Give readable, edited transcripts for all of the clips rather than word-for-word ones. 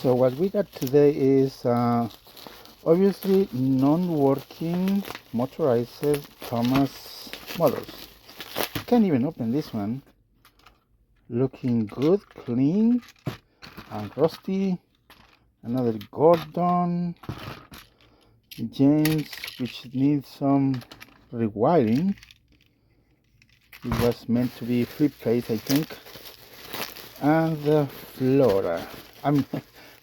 So what we got today is obviously non-working motorized Thomas motors. Can't even open this one. Looking good, clean, and rusty. Another Gordon James, which needs some rewiring. It was meant to be replaced, I think. And the Flora.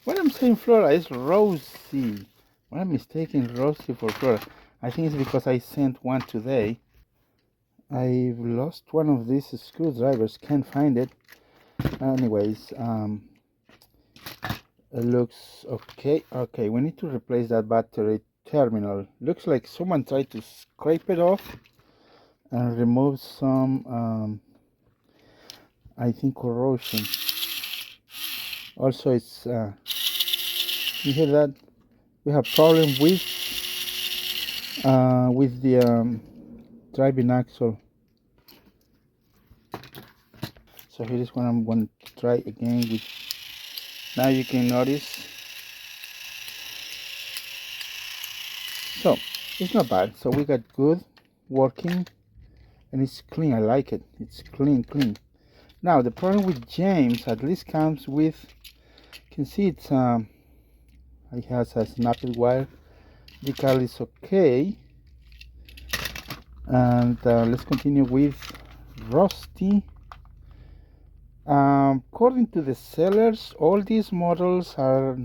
When I'm saying Flora, it's Rosie. When I'm mistaking Rosie for Flora, I think it's because I sent one today. I've lost one of these screwdrivers, can't find it. Anyways, it looks okay. Okay, we need to replace that battery terminal. Looks like someone tried to scrape it off and remove some, I think, corrosion. Also, it's you hear that? We have problem with the driving axle. So here is what I'm going to try again with. Now you can notice. So it's not bad. So we got good working, and it's clean. I like it. It's clean. Now the problem with James at least comes with. You can see it's it has a snapped wire. The car is okay. And let's continue with Rusty. According to the sellers, all these models are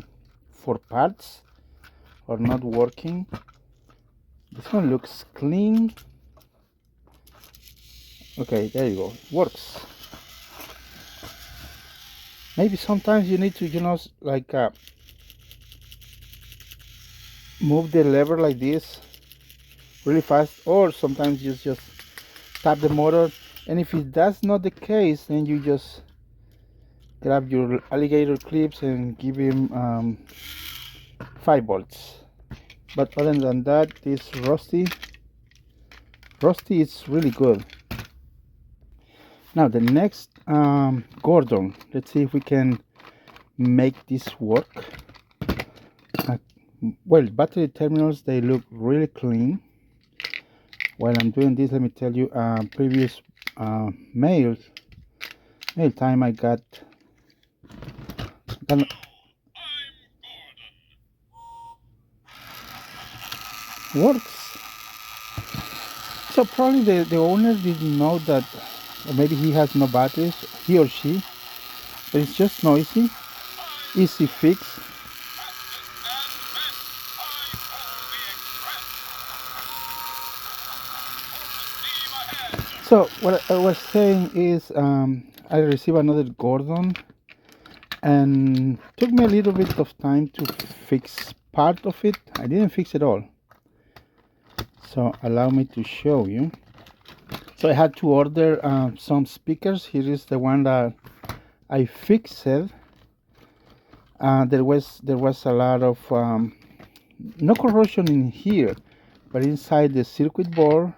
for parts or not working. This one looks clean. Okay, there you go. Works. Maybe sometimes you need to, like move the lever like this really fast, or sometimes you just tap the motor. And if that's not the case, then you just grab your alligator clips and give him 5 volts. But other than that, this Rusty is really good. Now the next Gordon, let's see if we can make this work. Well, battery terminals, they look really clean. While I'm doing this, let me tell you, previous mail time I got works. So probably the owner didn't know that, or maybe he has no batteries, he or she, but it's just noisy. Easy fix. So what I was saying is I received another Gordon, and took me a little bit of time to fix part of it. I didn't fix it all, so allow me to show you. So I had to order some speakers. Here is the one that I fixed. There was a lot of no corrosion in here, but inside the circuit board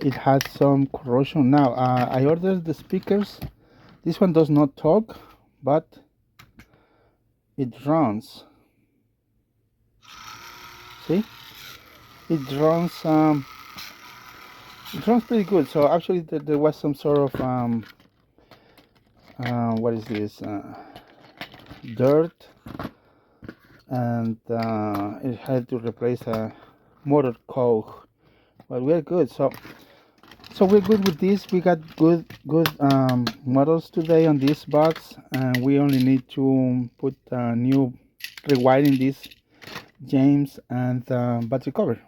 it had some corrosion. Now I ordered the speakers. This one does not talk, but it runs. See, it runs pretty good. So actually there was some sort of what is this, dirt, and it had to replace a motor cog, but we're good. So we're good with this. We got good models today on this box, and we only need to put new rewiring this James and battery cover.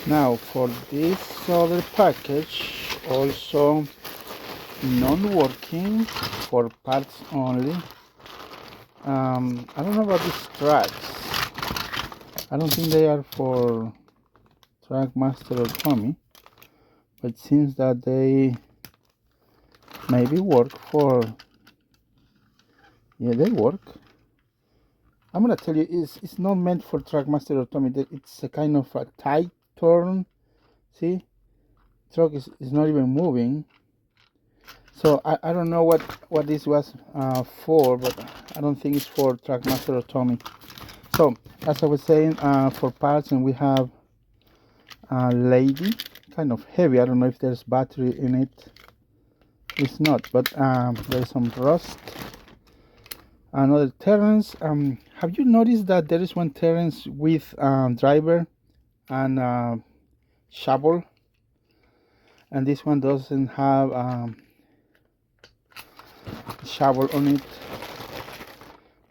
Now for this other package, also non-working, for parts only. I don't know about these tracks. I don't think they are for Trackmaster or Tomy, but it seems that they maybe work for, yeah, they work. I'm gonna tell you, it's not meant for Trackmaster or Tomy. It's a kind of a tight turn. See, truck is not even moving. So I don't know what this was for, but I don't think it's for Trackmaster or Tomy. So as I was saying, for parts, and we have a lady, kind of heavy. I don't know if there's battery in it. It's not, but there's some rust. Another Terence. Have you noticed that there is one Terence with driver and shovel, and this one doesn't have shovel on it?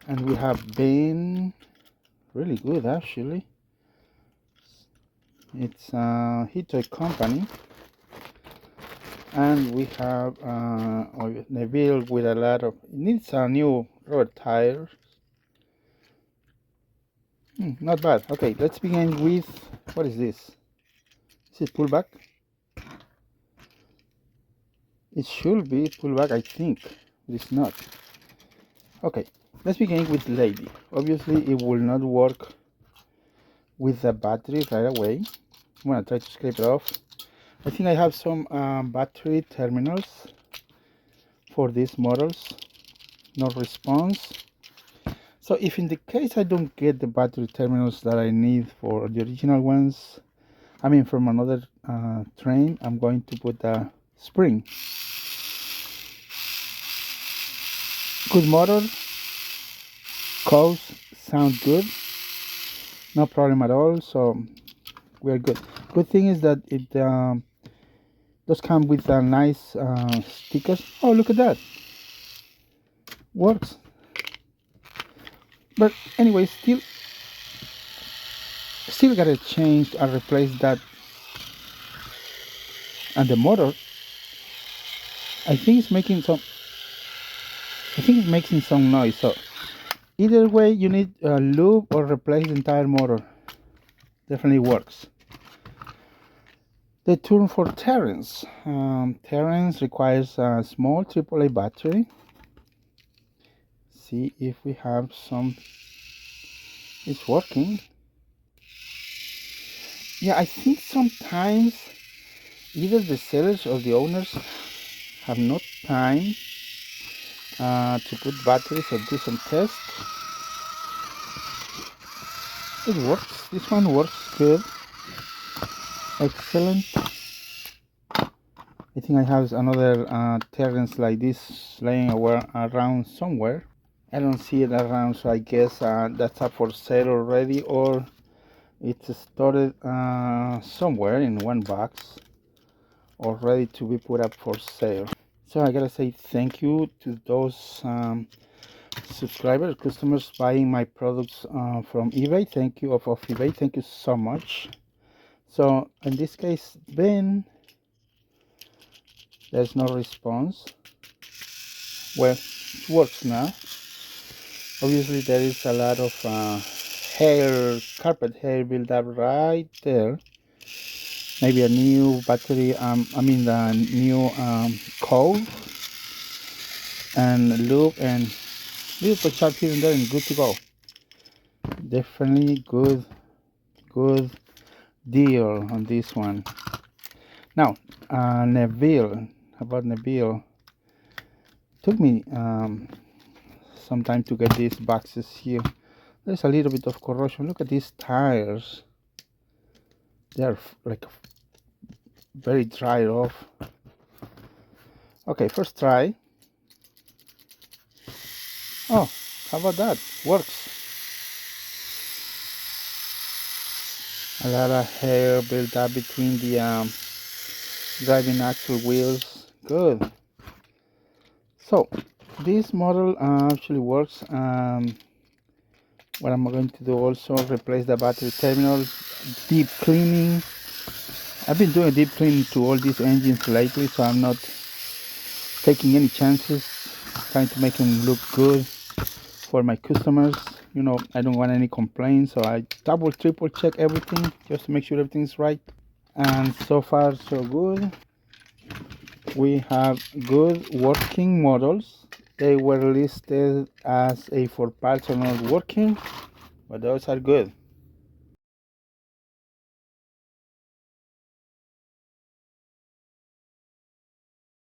And we have been really good actually. It's Hitoy company, and we have Neville with a lot of. It needs a new rubber tires. Not bad. Okay, let's begin with, what is this? Is it pullback? It should be pullback, I think. It's not. Okay, let's begin with lady. Obviously, it will not work with the battery right away. I'm gonna try to scrape it off. I think I have some battery terminals for these models. No response. So if in the case I don't get the battery terminals that I need for the original ones, I mean from another train, I'm going to put a spring. Good motor, codes sound good, no problem at all, so we're good. Good thing is that it does come with a nice stickers. Oh, look at that, works. But anyway, still gotta change and replace that. And the motor, I think it's making some noise. So either way, you need a lube or replace the entire motor. Definitely works. The turn for Terence. Terence requires a small AAA battery. See if we have some. It's working. Yeah, I think sometimes either the sellers or the owners have not time to put batteries or do some tests. It works. This one works good. Excellent. I think I have another Terence like this laying around somewhere. I don't see it around, so I guess that's up for sale already, or it's stored somewhere in one box or ready to be put up for sale. So I gotta say thank you to those subscribers, customers buying my products from eBay. Thank you, of eBay. Thank you so much. So in this case, then there's no response. Well, it works now. Obviously there is a lot of hair, carpet hair built up right there. Maybe a new battery, the new coat and lube and little sharp here and there, and good to go. Definitely good deal on this one. Now Neville, how about Neville? Took me some time to get these boxes here. There's a little bit of corrosion. Look at these tires, they're like very dried off. Okay, first try. Oh, how about that? Works. A lot of hair built up between the driving axle wheels. Good. So this model actually works. What I'm going to do also, replace the battery terminals, deep cleaning. I've been doing deep cleaning to all these engines lately, so I'm not taking any chances, trying to make them look good for my customers. You know, I don't want any complaints, so I double triple check everything just to make sure everything's right. And so far so good. We have good working models. They were listed as a 4 parts are not working, but those are good.